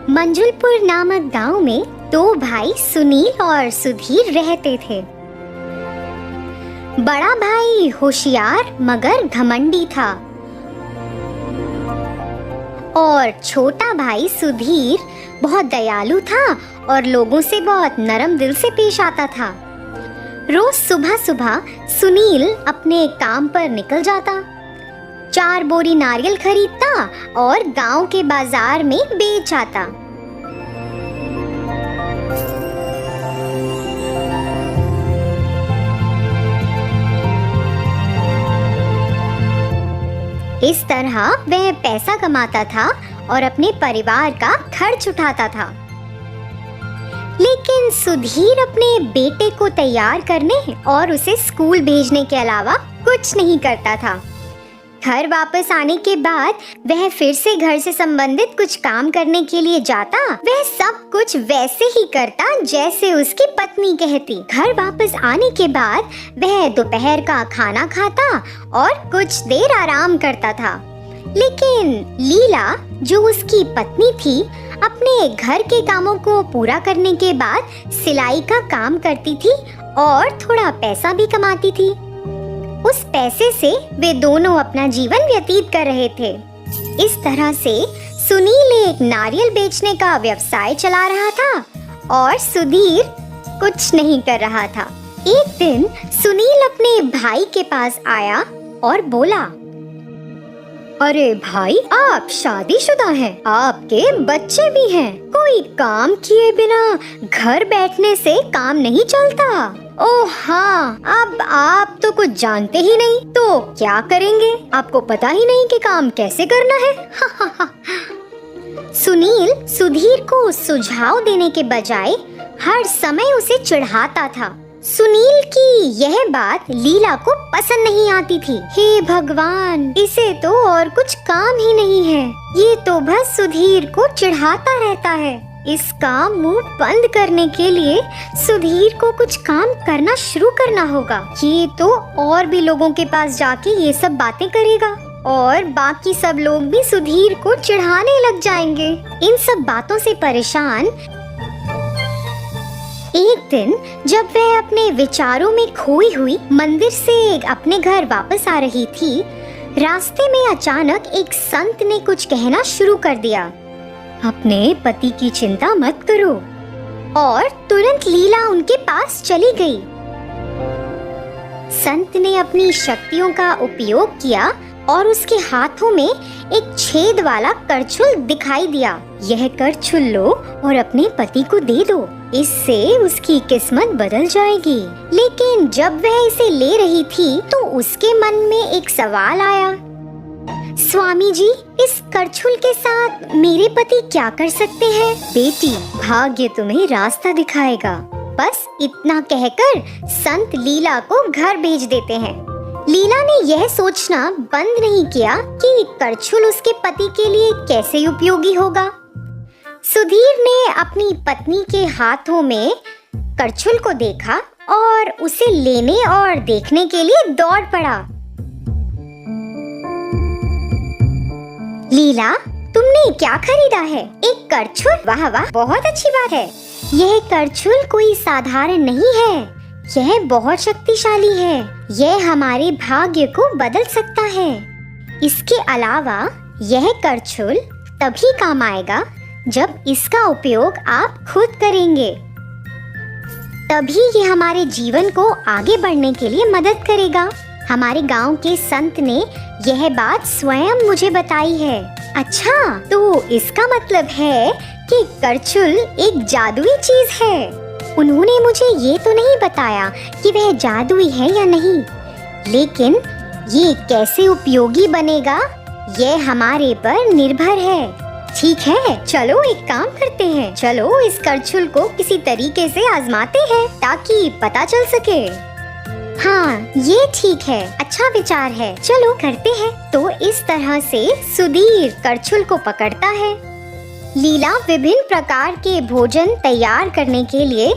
मंजुलपुर नामक गांव में दो भाई सुनील और सुधीर रहते थे। बड़ा भाई होशियार मगर घमंडी था और छोटा भाई सुधीर बहुत दयालु था और लोगों से बहुत नरम दिल से पेश आता था। रोज सुबह सुबह सुनील अपने काम पर निकल जाता, 4 बोरी नारियल खरीदता और गांव के बाजार में बेच आता। इस तरह वह पैसा कमाता था और अपने परिवार का खर्च उठाता था। लेकिन सुधीर अपने बेटे को तैयार करने और उसे स्कूल भेजने के अलावा कुछ नहीं करता था। घर वापस आने के बाद वह फिर से घर से संबंधित कुछ काम करने के लिए जाता। वह सब कुछ वैसे ही करता जैसे उसकी पत्नी कहती। घर वापस आने के बाद वह दोपहर का खाना खाता और कुछ देर आराम करता था। लेकिन लीला, जो उसकी पत्नी थी, अपने घर के कामों को पूरा करने के बाद सिलाई का काम करती थी और थोड़ा पैसा भी कमाती थी। उस पैसे से वे दोनों अपना जीवन व्यतीत कर रहे थे। इस तरह से सुनील एक नारियल बेचने का व्यवसाय चला रहा था और सुधीर कुछ नहीं कर रहा था। एक दिन सुनील अपने भाई के पास आया और बोला, अरे भाई, आप शादीशुदा हैं, आपके बच्चे भी हैं, कोई काम किए बिना घर बैठने से काम नहीं चलता। ओह हाँ, अब आप तो कुछ जानते ही नहीं, तो क्या करेंगे? आपको पता ही नहीं कि काम कैसे करना है। सुनील सुधीर को सुझाव देने के बजाय हर समय उसे चिढ़ाता था। सुनील की यह बात लीला को पसंद नहीं आती थी। हे भगवान, इसे तो और कुछ काम ही नहीं है, ये तो बस सुधीर को चिढ़ाता रहता है। इसका मुंह बंद करने के लिए सुधीर को कुछ काम करना शुरू करना होगा। ये तो और भी लोगों के पास जाके ये सब बातें करेगा और बाकी सब लोग भी सुधीर को चिढ़ाने लग जाएंगे। इन सब बातों से परेशान एक दिन जब वह अपने विचारों में खोई हुई मंदिर से अपने घर वापस आ रही थी, रास्ते में अचानक एक संत ने कुछ कहना शुरू कर दिया। अपने पति की चिंता मत करो। और तुरंत लीला उनके पास चली गई। संत ने अपनी शक्तियों का उपयोग किया और उसके हाथों में एक छेद वाला करछुल दिखाई दिया। यह करछुल लो और अपने पति को दे दो, इससे उसकी किस्मत बदल जाएगी। लेकिन जब वह इसे ले रही थी तो उसके मन में एक सवाल आया। स्वामी जी, इस करछुल के साथ मेरे पति क्या कर सकते हैं? बेटी, भाग्य तुम्हें रास्ता दिखाएगा। बस इतना कहकर संत लीला को घर भेज देते हैं। लीला ने यह सोचना बंद नहीं किया कि करछुल उसके पति के लिए कैसे उपयोगी होगा। सुधीर ने अपनी पत्नी के हाथों में करछुल को देखा और उसे लेने और देखने के लिए दौड़ पड़ा। लीला, तुमने क्या खरीदा है? एक करछुल? वाह वाह, बहुत अच्छी बात है। यह करछुल कोई साधारण नहीं है, यह बहुत शक्तिशाली है। यह हमारे भाग्य को बदल सकता है। इसके अलावा यह करछुल तभी काम आएगा जब इसका उपयोग आप खुद करेंगे। तभी ये हमारे जीवन को आगे बढ़ने के लिए मदद करेगा। हमारे गांव के संत ने यह बात स्वयं मुझे बताई है। अच्छा, तो इसका मतलब है कि करछुल एक जादुई चीज है। उन्होंने मुझे ये तो नहीं बताया कि वह जादुई है या नहीं, लेकिन ये कैसे उपयोगी बनेगा यह हमारे पर निर्भर है। ठीक है, चलो एक काम करते हैं। चलो इस करछुल को किसी तरीके से आजमाते हैं ताकि पता चल सके। हाँ, ये ठीक है, अच्छा विचार है, चलो करते हैं। तो इस तरह से सुधीर करछुल को पकड़ता है। लीला विभिन्न प्रकार के भोजन तैयार करने के लिए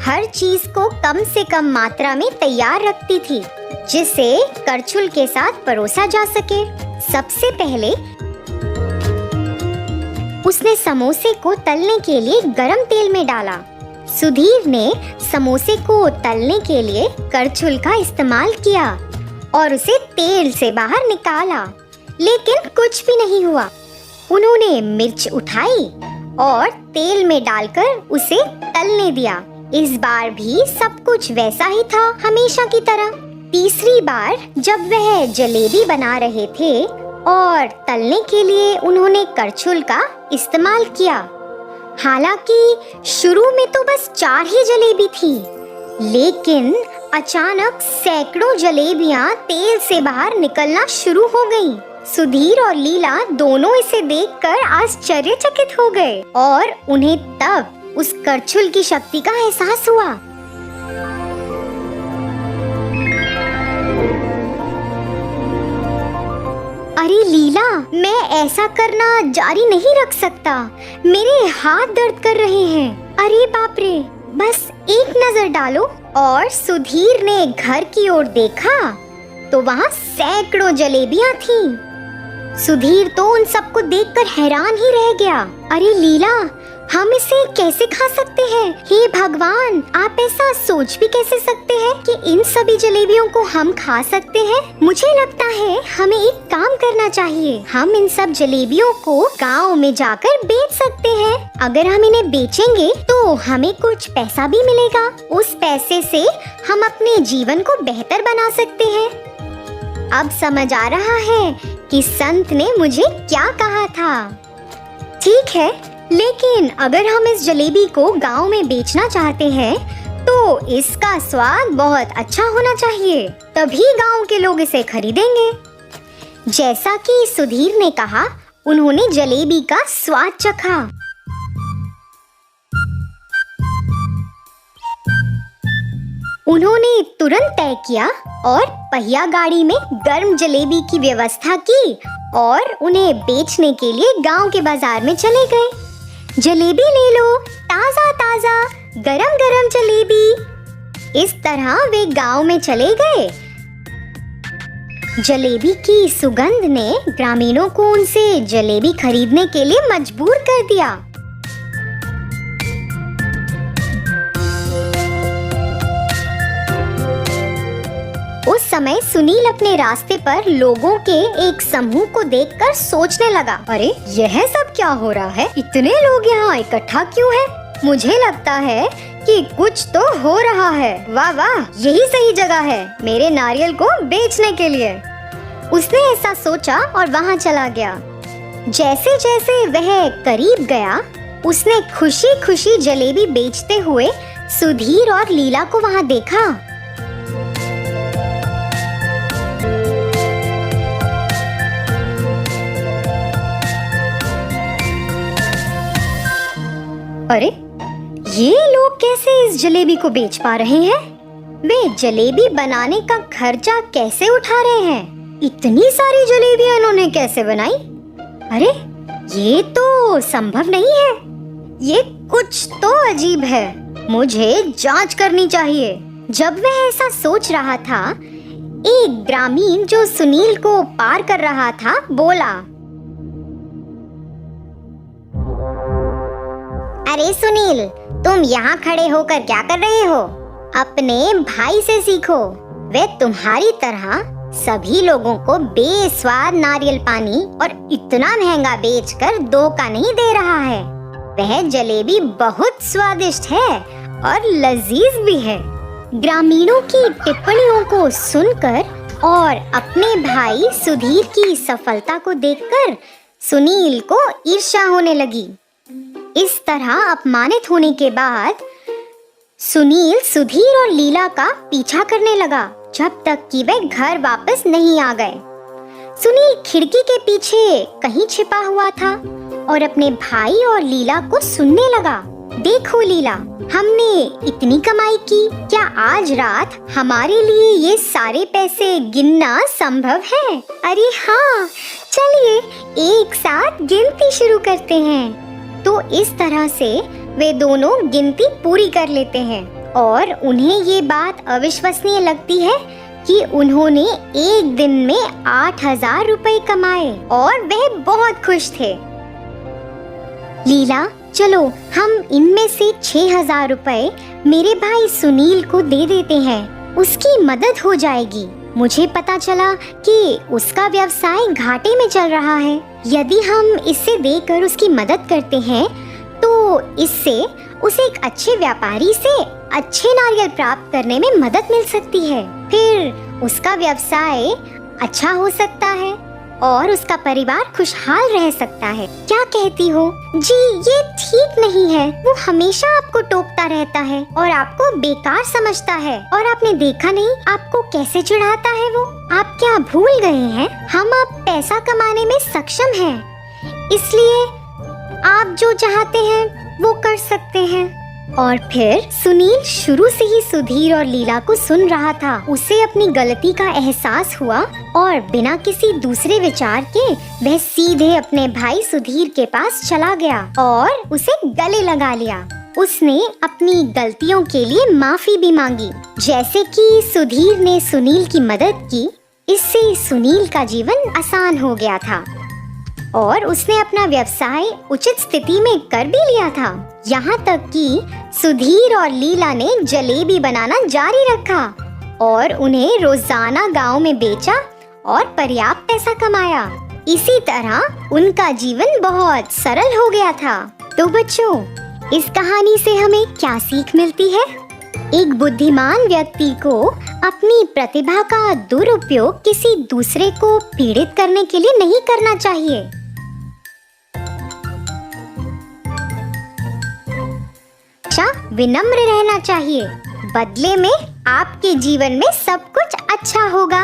हर चीज को कम से कम मात्रा में तैयार रखती थी, जिसे करछुल के साथ परोसा जा सके। सबसे पहले उसने समोसे को तलने के लिए गरम तेल में डाला। सुधीर ने समोसे को तलने के लिए करछुल का इस्तेमाल किया और उसे तेल से बाहर निकाला, लेकिन कुछ भी नहीं हुआ। उन्होंने मिर्च उठाई और तेल में डालकर उसे तलने दिया। इस बार भी सब कुछ वैसा ही था, हमेशा की तरह। तीसरी बार जब वह जलेबी बना रहे थे और तलने के लिए उन्होंने करछुल का इस्तेमाल किया। हालांकि शुरू में तो बस 4 ही जलेबी थी, लेकिन अचानक सैकड़ों जलेबियां तेल से बाहर निकलना शुरू हो गईं। सुधीर और लीला दोनों इसे देखकर आश्चर्यचकित हो गए और उन्हें तब उस करछुल की शक्ति का एहसास हुआ। अरे लीला, मैं ऐसा करना जारी नहीं रख सकता, मेरे हाथ दर्द कर रहे हैं। अरे बाप रे, बस एक नजर डालो। और सुधीर ने घर की ओर देखा तो वहाँ सैकड़ों जलेबियां थीं। सुधीर तो उन सबको देखकर हैरान ही रह गया। अरे लीला, हम इसे कैसे खा सकते हैं? हे भगवान, आप ऐसा सोच भी कैसे सकते हैं कि इन सभी जलेबियों को हम खा सकते हैं? मुझे लगता है हमें एक काम करना चाहिए। हम इन सब जलेबियों को गांव में जाकर बेच सकते हैं। अगर हम इन्हें बेचेंगे तो हमें कुछ पैसा भी मिलेगा। उस पैसे से हम अपने जीवन को बेहतर बना सकते हैं। अब समझ आ रहा है कि संत ने मुझे क्या कहा था। ठीक है, लेकिन अगर हम इस जलेबी को गांव में बेचना चाहते हैं तो इसका स्वाद बहुत अच्छा होना चाहिए, तभी गांव के लोग इसे खरीदेंगे। जैसा कि सुधीर ने कहा, उन्होंने जलेबी का स्वाद चखा। उन्होंने तुरंत तय किया और पहिया गाड़ी में गर्म जलेबी की व्यवस्था की और उन्हें बेचने के लिए गांव के बाजार में चले गए। जलेबी ले लो, ताजा ताजा गरम गरम जलेबी। इस तरह वे गांव में चले गए। जलेबी की सुगंध ने ग्रामीणों को उनसे जलेबी खरीदने के लिए मजबूर कर दिया। उस समय सुनील अपने रास्ते पर लोगों के एक समूह को देखकर सोचने लगा, अरे यह सब क्या हो रहा है? इतने लोग यहाँ इकट्ठा क्यों हैं? मुझे लगता है कि कुछ तो हो रहा है। वाह वाह, यही सही जगह है मेरे नारियल को बेचने के लिए। उसने ऐसा सोचा और वहाँ चला गया। जैसे जैसे वह करीब गया, उसने खुशी खुशी जलेबी बेचते हुए सुधीर और लीला को वहाँ देखा। अरे, ये लोग कैसे इस जलेबी को बेच पा रहे हैं? वे जलेबी बनाने का खर्चा कैसे उठा रहे हैं? इतनी सारी जलेबियां इन्होंने कैसे बनाई? अरे, ये तो संभव नहीं है। ये कुछ तो अजीब है। मुझे जांच करनी चाहिए। जब वह ऐसा सोच रहा था, एक ग्रामीण जो सुनील को पार कर रहा था बोला, अरे सुनील, तुम यहाँ खड़े होकर क्या कर रहे हो? अपने भाई से सीखो। वे तुम्हारी तरह सभी लोगों को बेस्वाद नारियल पानी और इतना महंगा बेचकर धोखा नहीं दे रहा है। वह जलेबी बहुत स्वादिष्ट है और लजीज भी है। ग्रामीणों की टिप्पणियों को सुनकर और अपने भाई सुधीर की सफलता को देखकर सुनील को ईर्ष्या होने लगी। इस तरह अपमानित होने के बाद सुनील सुधीर और लीला का पीछा करने लगा जब तक कि वे घर वापस नहीं आ गए। सुनील खिड़की के पीछे कहीं छिपा हुआ था और अपने भाई और लीला को सुनने लगा। देखो लीला, हमने इतनी कमाई की, क्या आज रात हमारे लिए ये सारे पैसे गिनना संभव है? अरे हाँ, चलिए एक साथ गिनती शुरू करते हैं। तो इस तरह से वे दोनों गिनती पूरी कर लेते हैं और उन्हें ये बात अविश्वसनीय लगती है कि उन्होंने एक दिन में 8,000 रुपए कमाए और वह बहुत खुश थे। लीला, चलो हम इनमें से 6,000 रुपए मेरे भाई सुनील को दे देते हैं, उसकी मदद हो जाएगी। मुझे पता चला कि उसका व्यवसाय घाटे में चल रहा है। यदि हम इससे देकर उसकी मदद करते हैं तो इससे उसे एक अच्छे व्यापारी से अच्छे नारियल प्राप्त करने में मदद मिल सकती है। फिर उसका व्यवसाय अच्छा हो सकता है और उसका परिवार खुशहाल रह सकता है। क्या कहती हो? जी, ये ठीक नहीं है। वो हमेशा आपको टोकता रहता है और आपको बेकार समझता है, और आपने देखा नहीं आपको कैसे चिढ़ाता है वो। आप क्या भूल गए हैं, हम अब पैसा कमाने में सक्षम हैं, इसलिए आप जो चाहते हैं वो कर सकते हैं। और फिर सुनील शुरू से ही सुधीर और लीला को सुन रहा था। उसे अपनी गलती का एहसास हुआ और बिना किसी दूसरे विचार के वह सीधे अपने भाई सुधीर के पास चला गया और उसे गले लगा लिया। उसने अपनी गलतियों के लिए माफी भी मांगी। जैसे कि सुधीर ने सुनील की मदद की, इससे सुनील का जीवन आसान हो गया था और उसने अपना व्यवसाय उचित स्थिति में कर भी लिया था। यहाँ तक कि सुधीर और लीला ने जलेबी बनाना जारी रखा और उन्हें रोजाना गांव में बेचा और पर्याप्त पैसा कमाया। इसी तरह उनका जीवन बहुत सरल हो गया था। तो बच्चों, इस कहानी से हमें क्या सीख मिलती है? एक बुद्धिमान व्यक्ति को अपनी प्रतिभा का दुरुपयोग किसी दूसरे को पीड़ित करने के लिए नहीं करना चाहिए। विनम्र रहना चाहिए, बदले में आपके जीवन में सब कुछ अच्छा होगा।